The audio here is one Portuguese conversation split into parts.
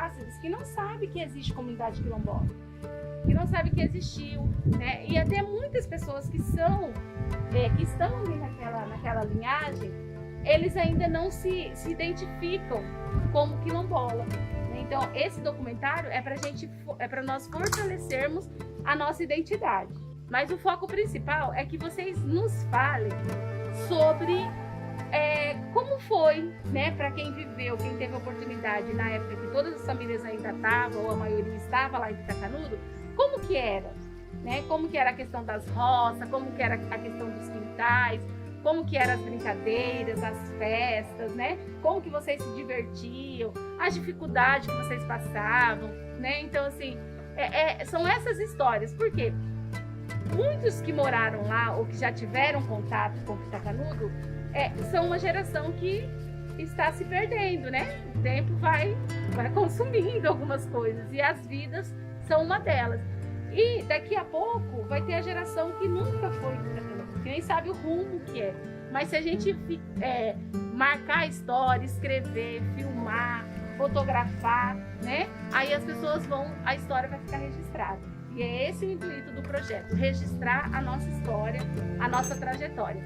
Cáceres que não sabe que existe comunidade quilombola, que não sabe que existiu, né? E até muitas pessoas que estão ali naquela linhagem, eles ainda não se identificam como quilombola. Então, esse documentário é para nós fortalecermos a nossa identidade. Mas o foco principal é que vocês nos falem sobre como foi, né, para quem viveu, quem teve a oportunidade na época que todas as famílias ainda estavam, ou a maioria estava lá em Pitacanudo, como que era, né? Como que era a questão das roças, como que era a questão dos quintais, como que eram as brincadeiras, as festas, né? Como que vocês se divertiam, as dificuldades que vocês passavam, né? Então, assim, são essas histórias. Por quê? Muitos que moraram lá ou que já tiveram contato com Pitacanudo são uma geração que está se perdendo, né? O tempo vai consumindo algumas coisas e as vidas são uma delas. E daqui a pouco vai ter a geração que nunca foi Pitacanudo, que nem sabe o rumo que é. Mas se a gente marcar a história, escrever, filmar, fotografar, né? Aí as pessoas a história vai ficar registrada. E é esse o intuito do projeto, registrar a nossa história, a nossa trajetória.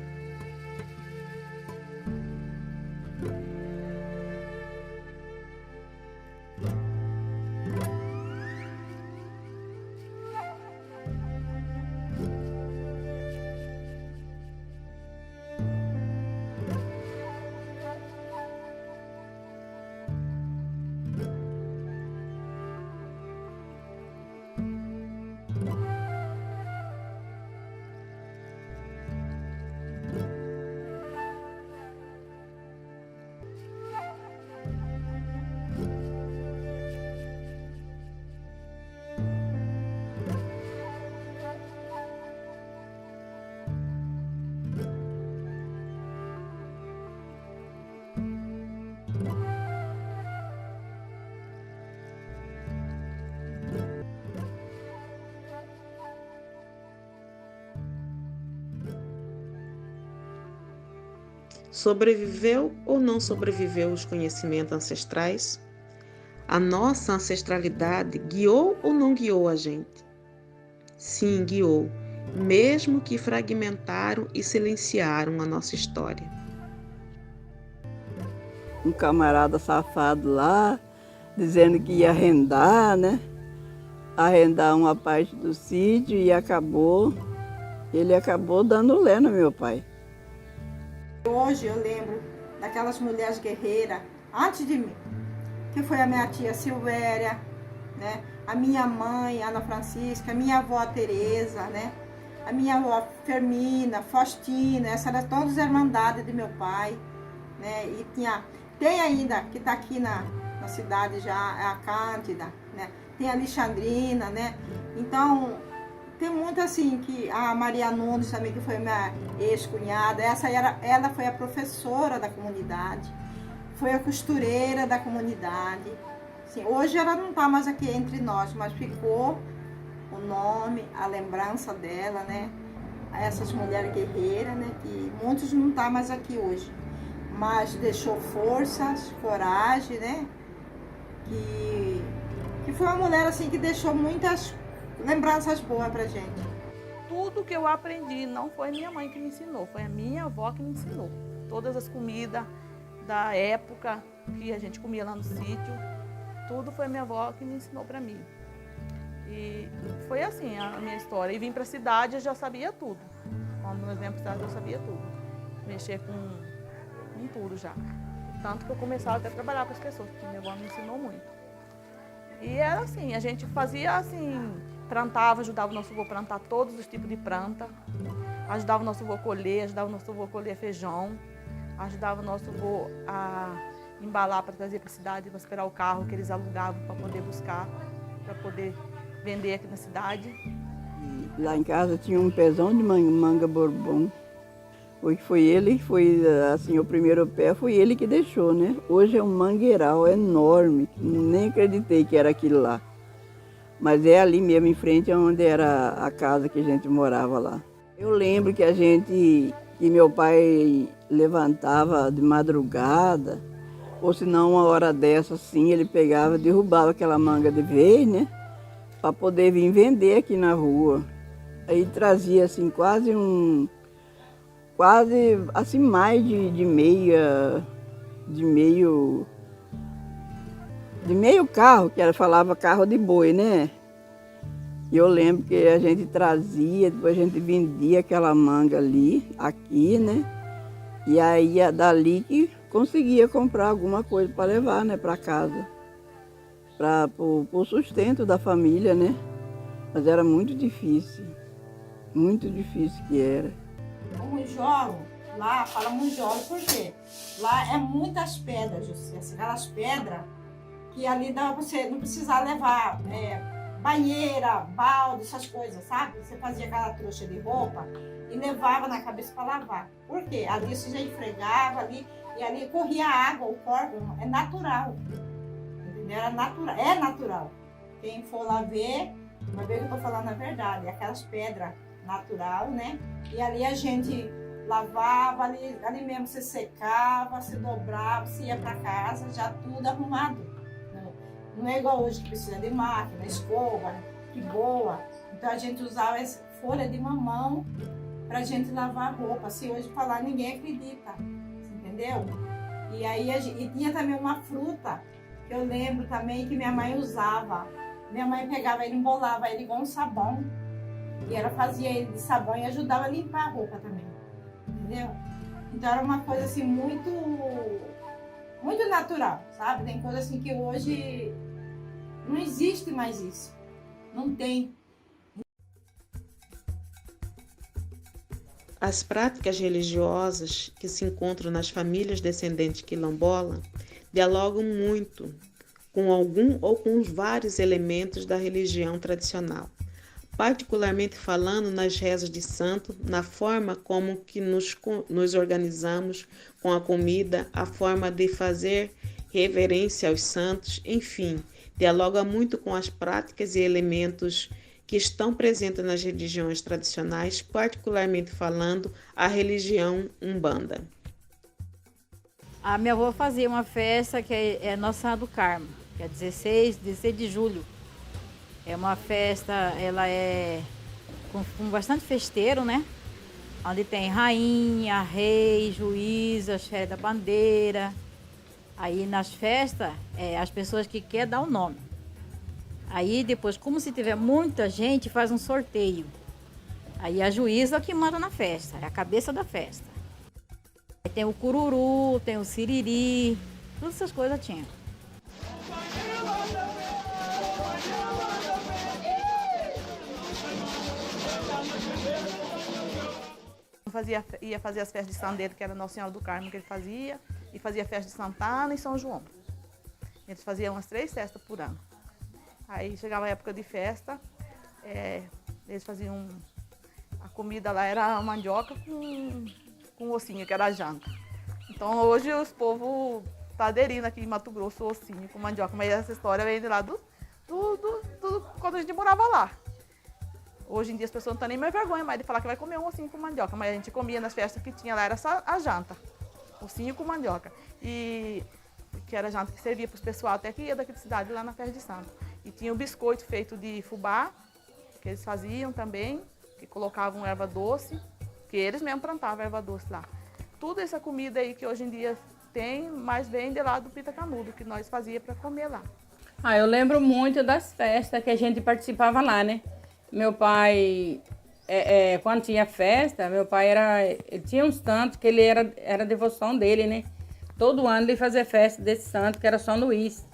Sobreviveu ou não sobreviveu os conhecimentos ancestrais? A nossa ancestralidade guiou ou não guiou a gente? Sim, guiou, mesmo que fragmentaram e silenciaram a nossa história. Um camarada safado lá, dizendo que ia arrendar, né? Arrendar uma parte do sítio e ele acabou dando lé no meu pai. Hoje eu lembro daquelas mulheres guerreiras antes de mim, que foi a minha tia Silvéria, né? A minha mãe, Ana Francisca, a minha avó Tereza, né? A minha avó Fermina, Faustina, essas eram todas irmandades de meu pai, né? E tem ainda, que está aqui na cidade já, a Cândida, né? Tem a Alexandrina, né? Então, tem muito assim, que a Maria Nunes também, que foi minha ex-cunhada, ela foi a professora da comunidade, foi a costureira da comunidade. Assim, hoje ela não está mais aqui entre nós, mas ficou o nome, a lembrança dela, né? Essas mulheres guerreiras, né? Que muitos não estão mais aqui hoje, mas deixou forças, coragem, né? Que foi uma mulher assim que deixou muitas lembranças boas pra gente. Tudo que eu aprendi não foi minha mãe que me ensinou, foi a minha avó que me ensinou. Todas as comidas da época que a gente comia lá no sítio, tudo foi a minha avó que me ensinou pra mim. E foi assim a minha história. E vim pra cidade, eu já sabia tudo. Quando nós viemos pra cidade, eu sabia tudo. Mexer com tudo já. Tanto que eu começava até a trabalhar com as pessoas, porque minha avó me ensinou muito. E era assim, a gente fazia assim, plantava, ajudava o nosso avô a plantar todos os tipos de planta, ajudava o nosso avô a colher, ajudava o nosso avô a colher feijão, ajudava o nosso avô a embalar para trazer para a cidade, para esperar o carro que eles alugavam para poder buscar, para poder vender aqui na cidade. E lá em casa tinha um pezão de manga bourbon. Foi ele, assim, o primeiro pé foi ele que deixou, né? Hoje é um mangueiral enorme, nem acreditei que era aquilo lá. Mas é ali mesmo, em frente, onde era a casa que a gente morava lá. Eu lembro que meu pai levantava de madrugada Ou senão, uma hora dessa, assim, ele pegava, derrubava aquela manga de vez, né? Para poder vir vender aqui na rua. Aí trazia, assim, quase, assim, mais de meio carro, que ela falava carro de boi, né? E eu lembro que a gente trazia, depois a gente vendia aquela manga ali, aqui, né? E aí, dali que conseguia comprar alguma coisa para levar, né, para casa. Para o sustento da família, né? Mas era muito difícil que era. O munjolo, lá fala munjolo por quê? Lá é muitas pedras, José, aquelas pedras que ali dá pra você não precisar levar banheira, balde, essas coisas, sabe? Você fazia aquela trouxa de roupa e levava na cabeça para lavar. Por quê? Ali você já esfregava ali e ali corria água, o córrego é natural. Entendeu? É natural. Quem for lá ver, vai ver que eu tô falando a verdade. Aquelas pedras natural, né? E ali a gente lavava, ali mesmo você secava, se dobrava, se ia para casa, já tudo arrumado. Não é igual hoje que precisa de máquina, escova, que boa. Então a gente usava essa folha de mamão pra gente lavar a roupa. Se hoje falar, ninguém acredita, entendeu? E aí e tinha também uma fruta, que eu lembro também que minha mãe usava. Minha mãe pegava ele, embolava ele igual um sabão. E ela fazia ele de sabão e ajudava a limpar a roupa também, entendeu? Então era uma coisa assim muito natural, sabe? Tem coisa assim que hoje não existe mais isso, não tem. As práticas religiosas que se encontram nas famílias descendentes quilombola dialogam muito com algum ou com os vários elementos da religião tradicional, particularmente falando nas rezas de santo, na forma como que nos organizamos com a comida, a forma de fazer reverência aos santos, enfim, dialoga muito com as práticas e elementos que estão presentes nas religiões tradicionais, particularmente falando a religião Umbanda. A minha avó fazia uma festa que é Nossa Senhora do Carmo, que é 16 de julho. É uma festa, ela é com bastante festeiro, né? Onde tem rainha, rei, juíza, chefe da bandeira. Aí nas festas, as pessoas que querem dar o nome. Aí depois, como se tiver muita gente, faz um sorteio. Aí a juíza que manda na festa, é a cabeça da festa. Aí tem o cururu, tem o siriri, todas essas coisas tinha. Ia fazer as festas de Sandeiro, que era Nossa Senhora do Carmo que ele fazia, e fazia festa de Santana e São João. Eles faziam umas 3 festas por ano. Aí chegava a época de festa, eles faziam, a comida lá era mandioca com ossinho, que era a janta. Então hoje os povos estão aderindo aqui em Mato Grosso, o ossinho com mandioca, mas essa história vem de lá do quando a gente morava lá. Hoje em dia as pessoas não têm nem mais vergonha mais de falar que vai comer um ossinho com mandioca, mas a gente comia nas festas que tinha lá, era só a janta, ossinho com mandioca. E que era a janta que servia para os pessoal até que ia daqui da cidade lá na festa de santo. E tinha o biscoito feito de fubá, que eles faziam também, que colocavam erva doce, que eles mesmo plantavam erva doce lá. Tudo essa comida aí que hoje em dia tem, mas vem de lá do Pita Canudo, que nós fazíamos para comer lá. Eu lembro muito das festas que a gente participava lá, né? Meu pai, quando tinha festa, meu pai ele tinha um santo que ele era devoção dele, né? Todo ano ele fazia festa desse santo, que era São Luís,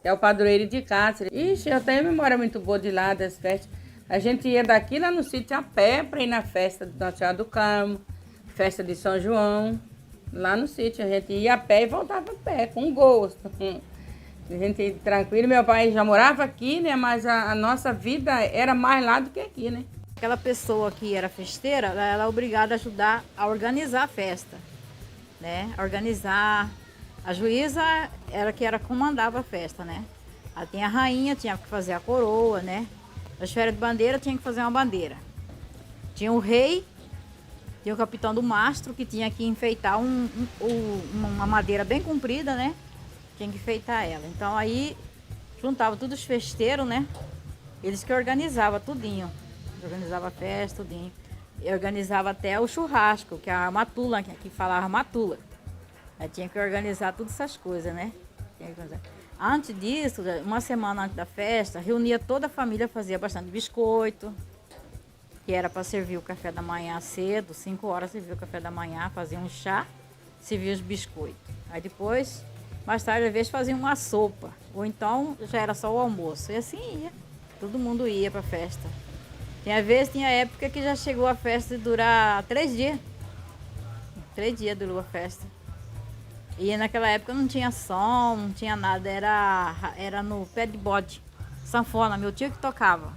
que é o padroeiro de Cáceres. Ixi, eu tenho memória muito boa de lá das festas. A gente ia daqui lá no sítio a pé para ir na festa de Nossa Senhora do Carmo, festa de São João. Lá no sítio a gente ia a pé e voltava a pé, com gosto. A gente tranquilo, meu pai já morava aqui, né? Mas a nossa vida era mais lá do que aqui, né? Aquela pessoa que era festeira, ela era obrigada a ajudar a organizar a festa, né? Organizar. A juíza era que comandava a festa, né? Aí tinha a rainha, tinha que fazer a coroa, né? A esfera de bandeira tinha que fazer uma bandeira. Tinha o rei, tinha o capitão do mastro, que tinha que enfeitar uma madeira bem comprida, né? tinha que enfeitar ela. Então aí juntava todos os festeiros, né? Eles que organizavam tudinho. Organizava a festa, tudinho. E organizava até o churrasco, que é a matula, que aqui falava matula. Aí tinha que organizar todas essas coisas, né? Antes disso, uma semana antes da festa, reunia toda a família, fazia bastante biscoito, que era para servir o café da manhã cedo, 5 horas servia o café da manhã, fazia um chá, servia os biscoitos. Aí depois, mais tarde, às vezes fazia uma sopa, ou então já era só o almoço. E assim ia, todo mundo ia para a festa. Tinha época que já chegou a festa durar 3 dias. 3 dias durou a festa. E naquela época não tinha som, não tinha nada, era no pé de bode, sanfona, meu tio que tocava.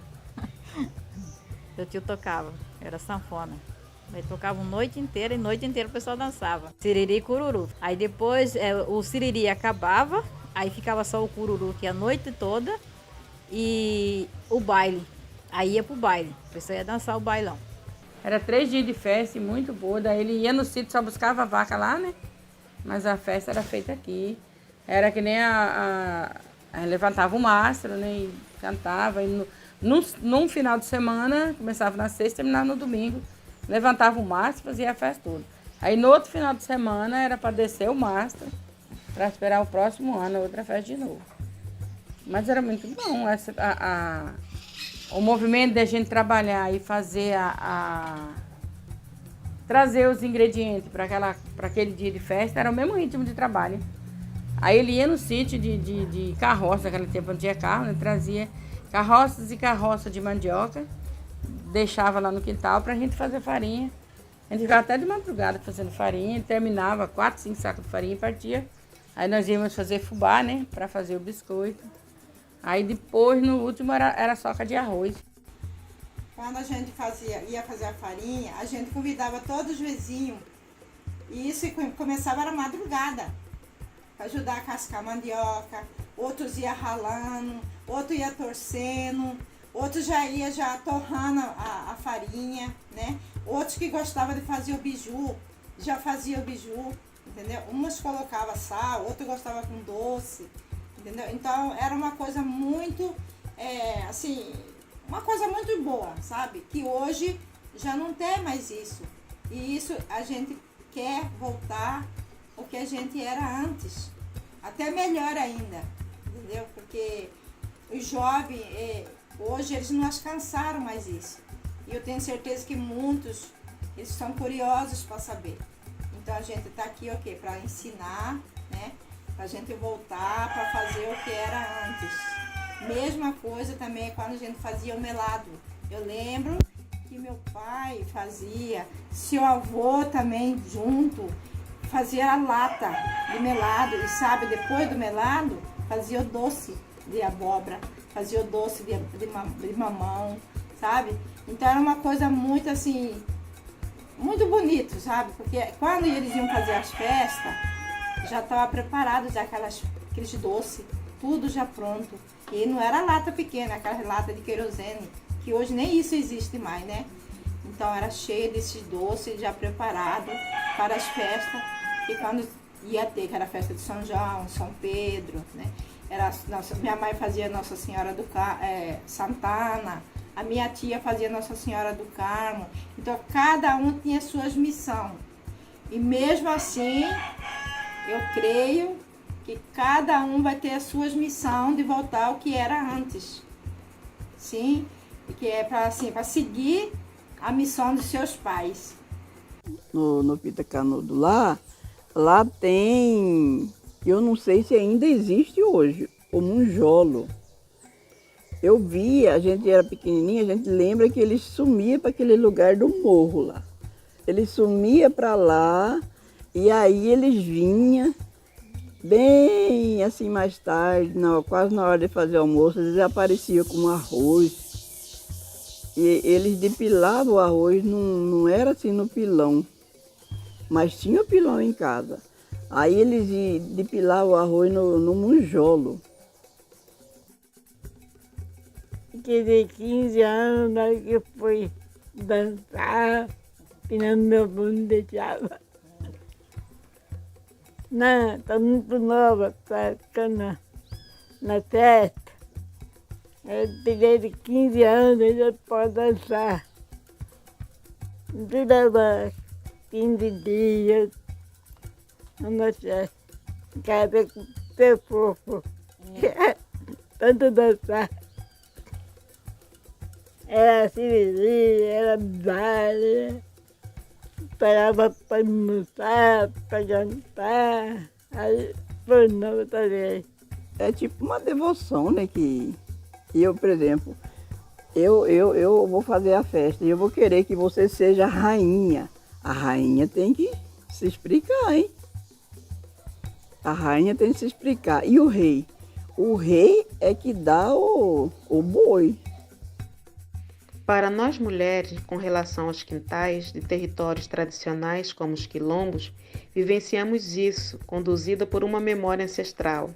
Meu tio tocava, era sanfona. Ele tocava noite inteira e noite inteira o pessoal dançava. Siriri e cururu. Aí depois o siriri acabava, aí ficava só o cururu que a noite toda e o baile. Aí ia pro baile, o pessoal ia dançar o bailão. Era 3 dias de festa e muito boa. Daí ele ia no sítio, só buscava a vaca lá, né? Mas a festa era feita aqui. Era que nem levantava o mastro, né? E cantava. E num final de semana, começava na sexta e terminava no domingo. Levantava o mastro e fazia a festa toda. Aí no outro final de semana era para descer o mastro, para esperar o próximo ano, outra festa de novo. Mas era muito bom o movimento da gente trabalhar e fazer trazer os ingredientes para aquele dia de festa, era o mesmo ritmo de trabalho. Aí ele ia no sítio de carroça, naquele tempo não tinha carro, né? Trazia carroças e carroças de mandioca, deixava lá no quintal para a gente fazer farinha. A gente ficava até de madrugada fazendo farinha, terminava 4, 5 sacos de farinha e partia. Aí nós íamos fazer fubá, né, para fazer o biscoito. Aí depois, no último, era soca de arroz. Quando a gente ia fazer a farinha, a gente convidava todos os vizinhos. E isso começava na madrugada, para ajudar a cascar mandioca. Outros iam ralando, outros iam torcendo, outros já iam torrando a farinha, né? Outros que gostavam de fazer o biju, já fazia o biju, entendeu? Uns colocavam sal, outros gostavam com doce, entendeu? Então era uma coisa muito, assim... Uma coisa muito boa, sabe? Que hoje já não tem mais isso. E isso a gente quer voltar ao que a gente era antes. Até melhor ainda, entendeu? Porque os jovens, hoje, eles não alcançaram mais isso. E eu tenho certeza que muitos, eles estão curiosos para saber. Então a gente está aqui, o quê? Para ensinar, né? Para a gente voltar para fazer o que era antes. Mesma coisa também quando a gente fazia o melado. Eu lembro que meu pai fazia, seu avô também junto, fazia a lata de melado. E sabe, depois do melado, fazia o doce de abóbora, fazia o doce de mamão, sabe? Então era uma coisa muito assim, muito bonito, sabe? Porque quando eles iam fazer as festas, já estava preparado já aqueles doces, tudo já pronto. E não era lata pequena, aquela lata de querosene, que hoje nem isso existe mais, né? Então era cheio desses doces já preparados para as festas. E quando ia ter, que era a festa de São João, São Pedro, né? Minha mãe fazia Nossa Senhora do Santana, a minha tia fazia Nossa Senhora do Carmo. Então cada um tinha suas missões. E mesmo assim, eu creio que cada um vai ter as suas missões de voltar ao que era antes. Sim? E que é para seguir a missão dos seus pais. No Pita Canudo lá tem, eu não sei se ainda existe hoje, o munjolo. Eu vi, a gente era pequenininha, a gente lembra que ele sumia para aquele lugar do morro lá. Ele sumia para lá e aí eles vinham. Bem assim mais tarde, quase na hora de fazer almoço, eles apareciam com arroz. E eles depilavam o arroz, não era assim no pilão, mas tinha o pilão em casa. Aí eles depilavam o arroz no munjolo. Que de 15 anos, na hora que eu fui dançar, pinando meu bundo, deixava. Não, está muito nova para ficar na festa. Eu peguei de 15 anos e já pode dançar. Durava 15 dias na festa. Cada ser fofo. Tanto dançar. Era cirurgia, era baile. Parava para almoçar, para jantar. Aí foi novo também. É tipo uma devoção, né? Que eu, por exemplo, eu vou fazer a festa e eu vou querer que você seja a rainha. A rainha tem que se explicar, hein? A rainha tem que se explicar. E o rei? O rei é que dá o boi. Para nós mulheres, com relação aos quintais de territórios tradicionais como os quilombos, vivenciamos isso, conduzida por uma memória ancestral.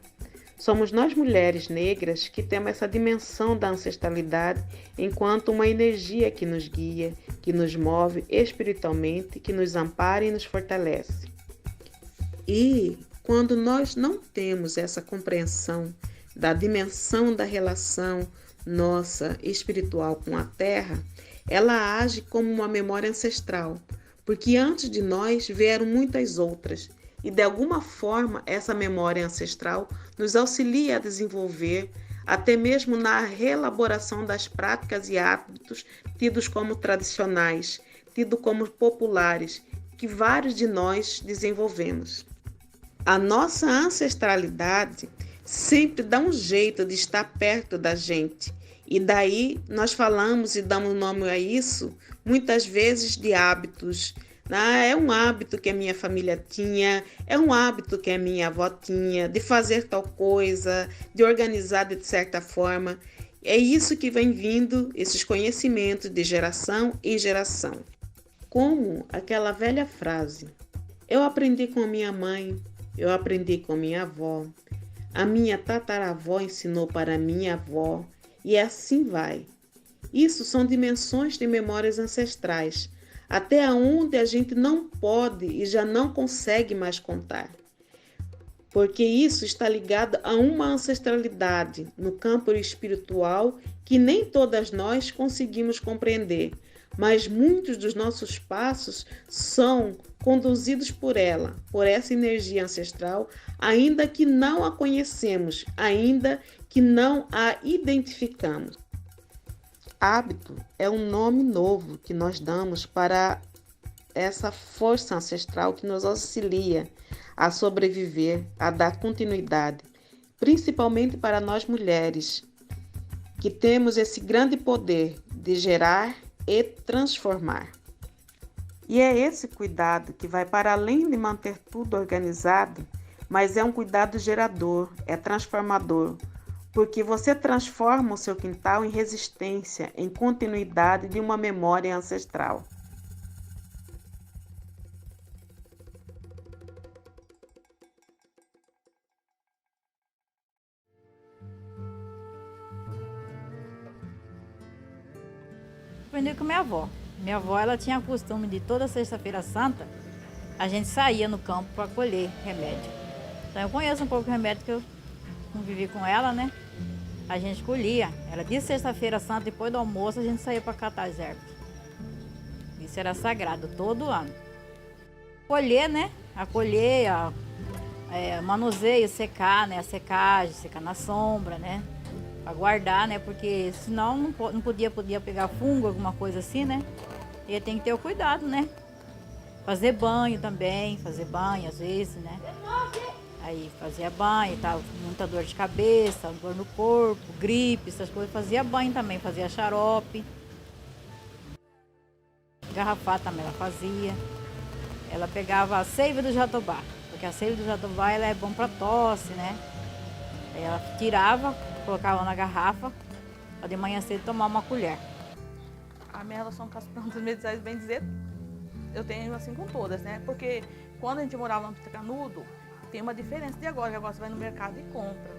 Somos nós mulheres negras que temos essa dimensão da ancestralidade enquanto uma energia que nos guia, que nos move espiritualmente, que nos ampara e nos fortalece. E quando nós não temos essa compreensão da dimensão da relação nossa espiritual com a terra, ela age como uma memória ancestral, porque antes de nós vieram muitas outras, e de alguma forma essa memória ancestral nos auxilia a desenvolver, até mesmo na reelaboração das práticas e hábitos tidos como tradicionais, tidos como populares, que vários de nós desenvolvemos. A nossa ancestralidade sempre dá um jeito de estar perto da gente. E daí nós falamos e damos nome a isso, muitas vezes de hábitos. É um hábito que a minha família tinha, é um hábito que a minha avó tinha, de fazer tal coisa, de organizar de certa forma. É isso que vem vindo, esses conhecimentos de geração em geração. Como aquela velha frase, eu aprendi com a minha mãe, eu aprendi com minha avó, a minha tataravó ensinou para minha avó, e assim vai. Isso são dimensões de memórias ancestrais, até onde a gente não pode e já não consegue mais contar. Porque isso está ligado a uma ancestralidade no campo espiritual que nem todas nós conseguimos compreender, mas muitos dos nossos passos são conduzidos por ela, por essa energia ancestral, ainda que não a conhecemos, ainda que não a identificamos. Hábito é um nome novo que nós damos para essa força ancestral que nos auxilia a sobreviver, a dar continuidade, principalmente para nós mulheres, que temos esse grande poder de gerar e transformar. E é esse cuidado que vai para além de manter tudo organizado, mas é um cuidado gerador, é transformador, porque você transforma o seu quintal em resistência, em continuidade de uma memória ancestral. Aprendi com minha avó. Minha avó, ela tinha o costume de toda sexta-feira santa, a gente saía no campo para colher remédio. Então eu conheço um pouco o remédio que eu convivi com ela, né? A gente colhia. Era de sexta-feira santa, depois do almoço, a gente saía para catar as ervas. Isso era sagrado todo ano. Colher, né? A colher, manuseio, secar, né? A secagem, secar na sombra, né? Para guardar, né? Porque senão não podia pegar fungo, alguma coisa assim, né? E tem que ter o cuidado, né? Fazer banho também, fazer banho às vezes, né? Aí fazia banho, tava muita dor de cabeça, dor no corpo, gripe, essas coisas. Fazia banho também, fazia xarope. Garrafar também ela fazia. Ela pegava a seiva do jatobá, porque a seiva do jatobá ela é bom para tosse, né? Aí ela tirava, colocava na garrafa, para de manhã cedo tomar uma colher. A minha relação com as plantas medicinais, bem dizer, eu tenho assim com todas, né? Porque quando a gente morava no Canudo, tem uma diferença de agora, que agora você vai no mercado e compra.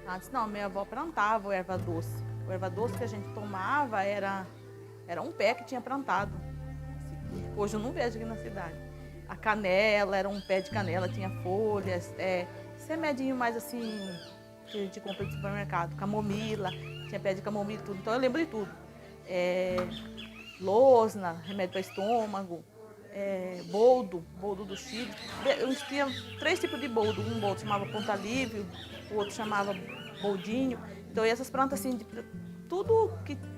Antes não, minha avó plantava o erva doce. O erva doce que a gente tomava era um pé que tinha plantado. Hoje eu não vejo aqui na cidade. a canela, era um pé de canela, tinha folhas, esse remedinho mais assim, que a gente compra no supermercado, camomila, tinha pé de camomila e tudo, então eu lembro de tudo. Losna, remédio para estômago, boldo do Chile. Eu tinha 3 tipos de boldo, um boldo chamava Ponta Livre, o outro chamava boldinho. Então essas plantas assim, tudo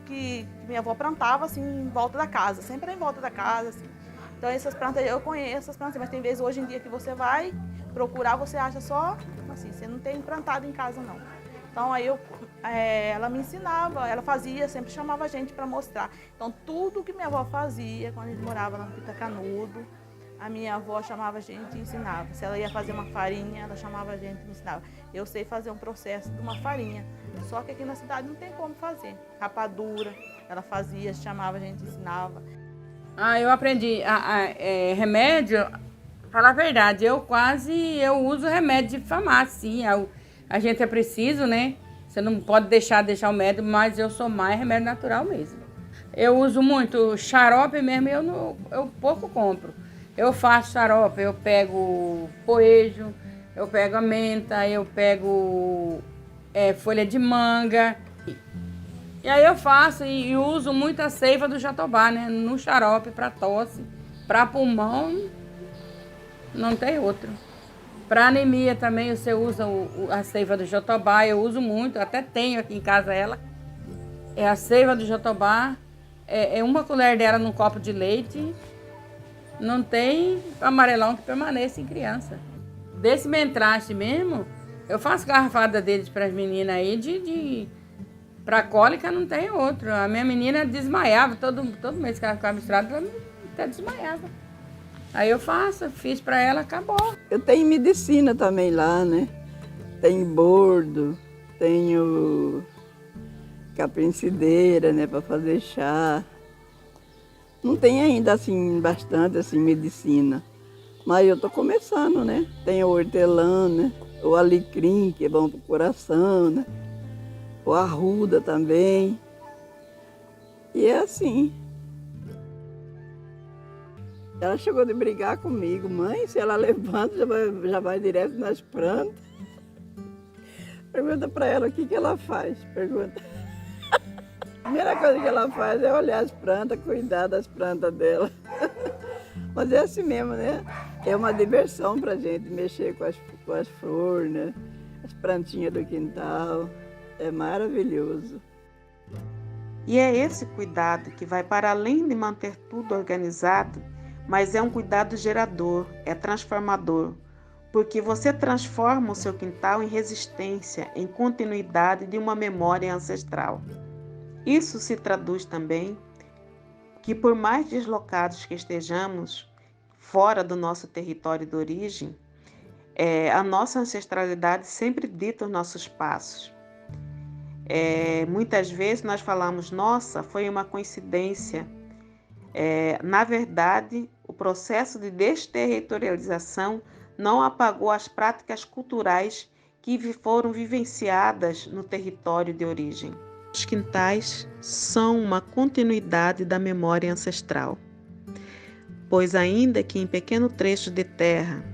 que minha avó plantava assim em volta da casa, sempre em volta da casa. Assim. Então essas plantas, eu conheço essas plantas, mas tem vezes hoje em dia que você vai procurar, você acha só assim, você não tem plantado em casa não. Então aí ela me ensinava, ela fazia, sempre chamava a gente para mostrar. Então tudo que minha avó fazia, quando a gente morava lá no Pitacanudo, a minha avó chamava a gente e ensinava. Se ela ia fazer uma farinha, ela chamava a gente e me ensinava. Eu sei fazer um processo de uma farinha, só que aqui na cidade não tem como fazer. Rapadura, ela fazia, chamava a gente e ensinava. Eu aprendi remédio, falar a verdade, eu uso remédio de farmácia, sim. A gente é preciso, né? Você não pode deixar o médico, mas eu sou mais remédio natural mesmo. Eu uso muito xarope mesmo, eu pouco compro. Eu faço xarope, eu pego poejo, eu pego a menta, eu pego folha de manga. E aí eu faço e uso muito a seiva do jatobá, né? No xarope para tosse, para pulmão, não tem outro. Para anemia também você usa a seiva do jatobá, eu uso muito, até tenho aqui em casa ela. É a seiva do jatobá, uma colher dela num copo de leite, não tem amarelão que permaneça em criança. Desse mentraste mesmo, eu faço garrafada deles para as meninas aí, para cólica não tem outro. A minha menina desmaiava, todo mês que ela ficava misturada, ela até desmaiava. Aí eu fiz para ela, acabou. Eu tenho medicina também lá, né? Tenho bordo, tenho capim-cideira, né, para fazer chá. Não tem ainda, assim, bastante, assim, medicina. Mas eu tô começando, né? Tem o hortelã, né? O alecrim, que é bom pro coração, né? O arruda também. E é assim. Ela chegou de brigar comigo. Mãe, se ela levanta, já vai direto nas plantas. Pergunta para ela o que ela faz. Pergunta. A primeira coisa que ela faz é olhar as plantas, cuidar das plantas dela. Mas é assim mesmo, né? É uma diversão pra gente mexer com as flores, né? As plantinhas do quintal. É maravilhoso. E é esse cuidado que vai para além de manter tudo organizado, mas é um cuidado gerador, é transformador, porque você transforma o seu quintal em resistência, em continuidade de uma memória ancestral. Isso se traduz também que, por mais deslocados que estejamos, fora do nosso território de origem, a nossa ancestralidade sempre dita os nossos passos. Muitas vezes nós falamos, nossa, foi uma coincidência. Na verdade, o processo de desterritorialização não apagou as práticas culturais que foram vivenciadas no território de origem. Os quintais são uma continuidade da memória ancestral, pois ainda que em pequeno trecho de terra,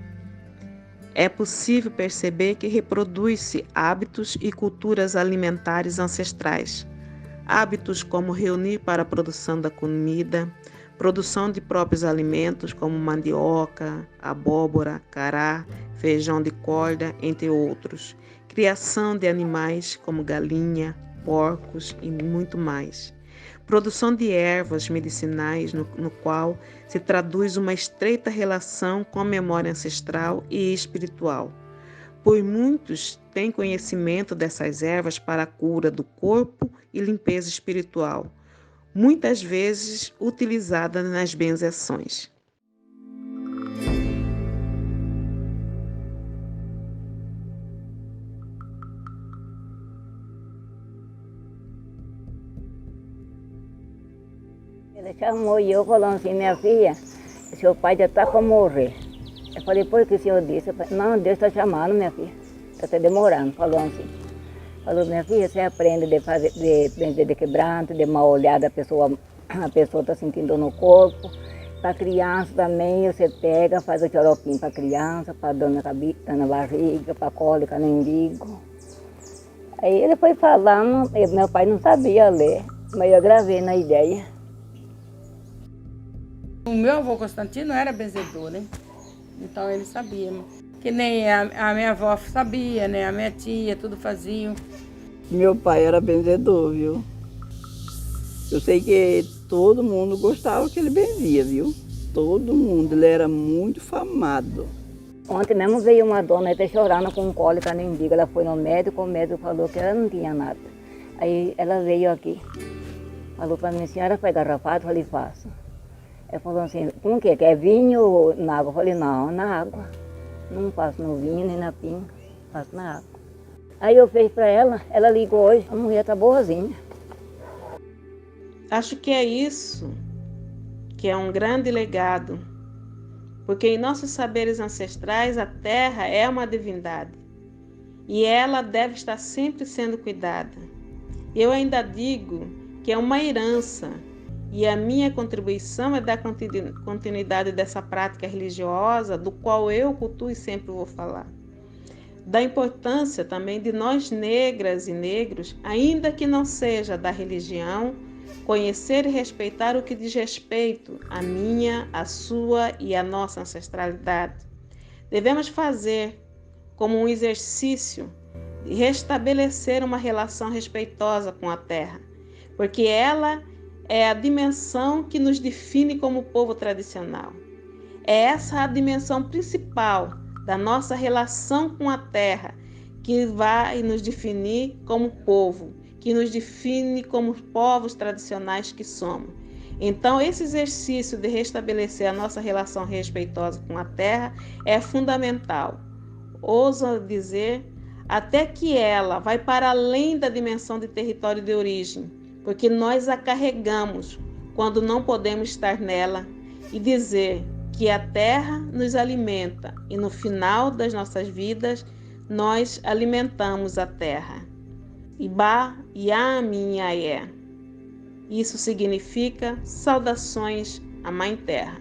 é possível perceber que reproduz-se hábitos e culturas alimentares ancestrais. Hábitos como reunir para a produção da comida, produção de próprios alimentos como mandioca, abóbora, cará, feijão de corda, entre outros. Criação de animais como galinha, porcos e muito mais. Produção de ervas medicinais no qual se traduz uma estreita relação com a memória ancestral e espiritual. Pois muitos têm conhecimento dessas ervas para a cura do corpo e limpeza espiritual, muitas vezes utilizada nas benzeções. Ele chamou e eu falando assim, minha filha, seu pai já está para morrer. Eu falei, por que o senhor disse? Eu falei, não, Deus está chamando, minha filha. Está até demorando, falou assim. Falou, minha filha, você aprende de quebranto, de mal olhada, a pessoa está sentindo no corpo. Para criança também, você pega, faz o xaropinho para criança, para dor na cabeça, na barriga, para cólica no umbigo. Aí ele foi falando, meu pai não sabia ler, mas eu gravei na ideia. O meu avô Constantino era benzedor, né? Então ele sabia. Que nem a minha avó sabia, né? A minha tia, tudo faziam. Meu pai era benzedor, viu? Eu sei que todo mundo gostava que ele benzia, viu? Todo mundo, ele era muito famado. Ontem mesmo veio uma dona até chorando com cólica no umbigo. Ela foi no médico, o médico falou que ela não tinha nada. Aí ela veio aqui, falou para mim, a senhora faz garrafado? Eu falei, faço. Ela falou assim, com o quê? Quer vinho ou na água? Eu falei, não, na água. Não faço no vinho nem na pinga, faço na água. Aí eu fiz para ela ligou hoje, a mulher tá boazinha. Acho que é isso que é um grande legado, porque em nossos saberes ancestrais a terra é uma divindade e ela deve estar sempre sendo cuidada. Eu ainda digo que é uma herança e a minha contribuição é dar continuidade dessa prática religiosa, do qual eu cultuo e sempre vou falar. Da importância também de nós negras e negros, ainda que não seja da religião, conhecer e respeitar o que diz respeito à minha, à sua e à nossa ancestralidade. Devemos fazer como um exercício de restabelecer uma relação respeitosa com a terra, porque ela é a dimensão que nos define como povo tradicional. É essa a dimensão principal da nossa relação com a terra que vai nos definir como povo, que nos define como povos tradicionais que somos. Então, esse exercício de restabelecer a nossa relação respeitosa com a terra é fundamental. Ouso dizer, até que ela vai para além da dimensão de território de origem, porque nós a carregamos quando não podemos estar nela, e dizer que a terra nos alimenta e no final das nossas vidas nós alimentamos a terra. Iba Yaminhaé. Isso significa saudações à Mãe Terra.